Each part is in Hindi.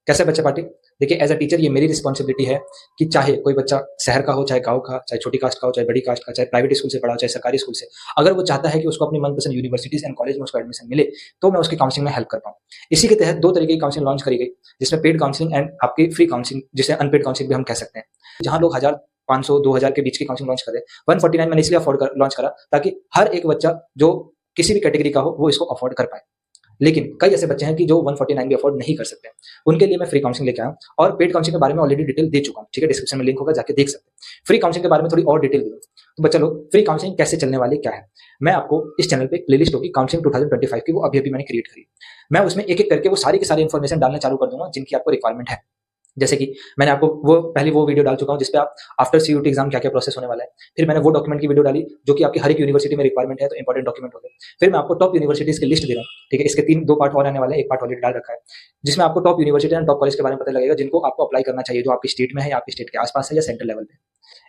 कैसे बच्चे पार्टी? देखिए, एज अ टीचर ये मेरी रिस्पॉन्सिबिलिटी है कि चाहे कोई बच्चा शहर का हो, चाहे गाँव का, चाहे छोटी कास्ट का हो, चाहे बड़ी कास्ट का, चाहे प्राइवेट स्कूल से पढ़ा हो, चाहे सरकारी स्कूल से, अगर वो चाहता है कि उसको अपनी मनपसंद यूनिवर्सिटीज़ एंड कॉलेज में उसको एडमिशन मिले, तो मैं उसकी काउंसलिंग में हेल्प कर पाऊँ। इसी के तहत 2 तरीके की काउंसलिंग लॉन्च करी गई, जिसमें पेड काउंसलिंग एंड आपकी फ्री काउंसलिंग, जिसे अनपेड काउंसलिंग भी हम कह सकते हैं। जहाँ लोग 1000, 500, 2000 के बीच की काउंसलिंग लॉन्च कर रहे हैं। 149 मैंने इसलिए लॉन्च करा ताकि हर एक बच्चा जो किसी भी कैटेगरी का हो, वो इसको अफोर्ड कर पाए। लेकिन कई ऐसे बच्चे हैं कि जो 149 भी अफोर्ड नहीं कर सकते हैं। उनके लिए मैं फ्री काउंसलिंग लेके आया हूँ और पेड काउंसलिंग के बारे में ऑलरेडी डिटेल दे चुका हूँ। ठीक है, डिस्क्रिप्शन में लिंक होगा, जाके देख सकते हैं। फ्री काउंसलिंग के बारे में थोड़ी और डिटेल दे दूँ तो बच्चा लोग, फ्री काउंसलिंग कैसे चलने वाली क्या है, मैं आपको इस चैनल पे एक प्लेलिस्ट होगी काउंसलिंग 2025 की, वो अभी मैंने क्रिएट करी। मैं उसमें एक-एक करके वो सारी की सारी इन्फॉर्मेशन डालना चालू कर दूंगा जिनकी आपको रिक्वायरमेंट है। जैसे कि मैंने आपको पहले वो वीडियो डाल चुका हूँ जिसपे आप आफ्टर सीयूटी एग्जाम क्या-क्या प्रोसेस होने वाला है। फिर मैंने वो डॉक्यूमेंट की वीडियो डाली जो कि आपकी हर एक यूनिवर्सिटी में रिक्वायरमेंट है, तो इंपॉर्टेंट डॉक्यूमेंट हो गए। फिर मैं आपको टॉप यूनिवर्सिटीज़ की लिस्ट दे रहा हूँ, ठीक है? इसके 2 पार्ट और आने वाले हैं, 1 पार्ट ऑलरेडी डाल रखा है, जिसमें आपको top university and top college के बारे में पता लगेगा जिनको आपको अप्लाई करना चाहिए, जो आपकी स्टेट में है या आपकी स्टेट के आस-पास है या सेंट्रल लेवल पे।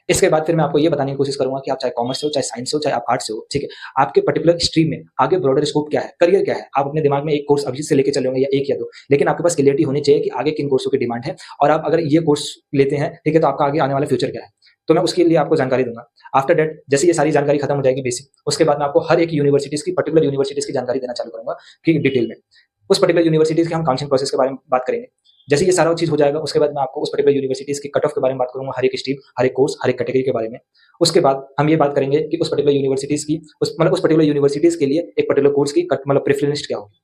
इसके बाद फिर मैं आपको ये बताने की कोशिश करूँगा कि आप चाहे कॉमर्स से हो, चाहे साइंस से हो, चाहे आप आर्ट्स से हो, ठीक है? आपके पर्टिकुलर स्ट्रीम में आगे ब्रॉडर स्कोप क्या है, करियर क्या है? आप अपने दिमाग में एक कोर्स अभी से लेके चले होंगे या 1 या 2, लेकिन आपके पास क्लैरिटी होनी चाहिए कि आगे किन कोर्सों की डिमांड है और आप अगर ये कोर्स लेते हैं, ठीक है, तो आपका आगे आने वाला फ्यूचर क्या है? तो मैं उसके लिए आपको जानकारी दूँगा। आफ्टर दैट जैसे ये सारी जानकारी खत्म हो जाएगी बेसिक, उसके बाद मैं आपको हर एक यूनिवर्सिटीज़ की, पर्टिकुलर यूनिवर्सिटीज़ की जानकारी देना चालू करूँगा कि डिटेल में। उस पर्टिकुलर यूनिवर्सिटीज़ के हम काउंसलिंग प्रोसेस के बारे में बात करेंगे। जैसे ये सारा चीज़ हो जाएगा, उसके बाद मैं आपको उस पर्टिकुलर यूनिवर्सिटीज़ की कट ऑफ के बारे में बात करूँगा, हर एक स्ट्रीम, हर एक कोर्स, हर एक कैटेगरी के बारे में। उसके बाद हम ये बात करेंगे कि उस पर्टिकुलर यूनिवर्सिटीज़ की, उस पर्टिकुलर यूनिवर्सिटीज़ के लिए एक पर्टिकुलर कोर्स की प्रेफरेंस लिस्ट क्या होगी।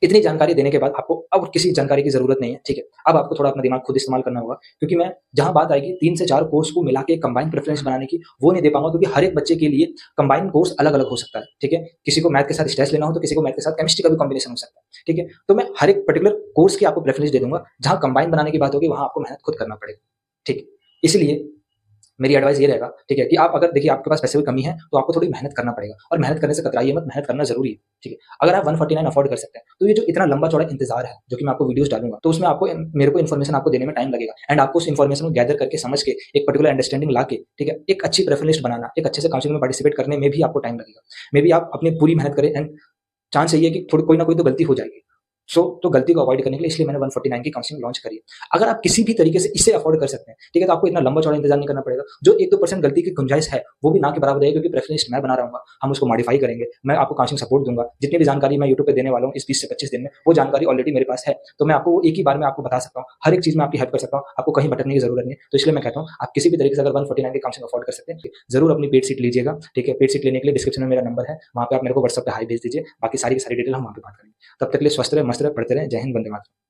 इतनी जानकारी देने के बाद आपको अब किसी जानकारी की ज़रूरत नहीं है, ठीक है? अब आपको थोड़ा अपना दिमाग खुद इस्तेमाल करना होगा, क्योंकि मैं जहाँ बात आएगी 3 से 4 कोर्स को मिला के कंबाइंड प्रेफ़रेंस बनाने की, वो नहीं दे पाऊँगा, क्योंकि हर एक बच्चे के लिए कंबाइंड कोर्स अलग-अलग हो सकता है, ठीक है? किसी को मैथ के साथ स्टैट्स लेना हो, तो किसी को मैथ के साथ केमिस्ट्री का भी कॉम्बिनेशन हो सकता है, ठीक है? तो मैं हर एक पर्टिकुलर कोर्स की आपको प्रेफ़रेंस दे दूँगा, जहाँ कंबाइंड बनाने की बात होगी, वहाँ आपको मेहनत खुद करना पड़ेगा, ठीक? इसलिए मेरी एडवाइस ये रहेगा, ठीक है, कि आप अगर देखिए आपके पास पैसे की कमी है, तो आपको थोड़ी मेहनत करना पड़ेगा और मेहनत करने से कतराइए मत, मेहनत करना ज़रूरी है, ठीक है। अगर आप 149 अफोर्ड कर सकते हैं, तो ये जो इतना लंबा-चौड़ा इंतज़ार है, जो कि मैं आपको वीडियोज़ डालूँगा, तो उसमें आपको मेरे को इन्फॉर्मेशन आपको देने में टाइम लगेगा एंड आपको उस इन्फॉर्मेशन को गैदर करके, समझ के, एक पर्टिकुलर अंडरस्टैंडिंग लाके, ठीक है, एक अच्छी प्रेफ़रेंस लिस्ट बनाना, एक अच्छे से काउंसलिंग में पार्टिसिपेट करने में भी आपको टाइम लगेगा। मे बी आप अपनी पूरी मेहनत करें एंड चांस यही है कि थोड़ी कोई ना कोई तो गलती हो जाएगी। तो गलती को अवॉइड करने के लिए इसलिए मैंने 149 की काउंसलिंग लॉन्च करी है। अगर आप किसी भी तरीके से इसे अफोर्ड कर सकते हैं, ठीक है, तो आपको इतना लंबा-चौड़ा इंतज़ार नहीं करना पड़ेगा। जो 1-2% गलती की गुंजाइश है, वो भी ना के बराबर है, क्योंकि प्रेफ़रेंस लिस्ट मैं बना रहा हूँगा, हम उसको मॉडिफ़ाई करेंगे। मैं आपको काउंसलिंग सपोर्ट दूँगा। जितनी भी जानकारी मैं यूट्यूब पे देने वाला हूँ इस 20 से 25 दिन में, वो जानकारी ऑलरेडी मेरे पास है। तो मैं आपको वो एक ही बार में आपको बता सकता हूँ। हर एक चीज़ में आपकी हेल्प कर सकता हूँ। आपको कहीं भटकने की ज़रूरत नहीं है। तो इसलिए मैं कहता हूँ, आप किसी भी तरीके से अगर 149 की काउंसलिंग अफोर्ड कर सकते हैं, ज़रूर अपनी पेड सीट लीजिएगा, ठीक है? पेड सीट लेने के लिए डिस्क्रिप्शन में मेरा नंबर है, वहाँ पे आप मेरे को व्हाट्सएप पे हाय भेज दीजिए। बाकी सारी की सारी डिटेल हम वहाँ पे बात करेंगे। तब तक के लिए स्वस्थ रहें, मस्त रहें, पढ़ते रहें। जय हिंद, वंदे मातरम।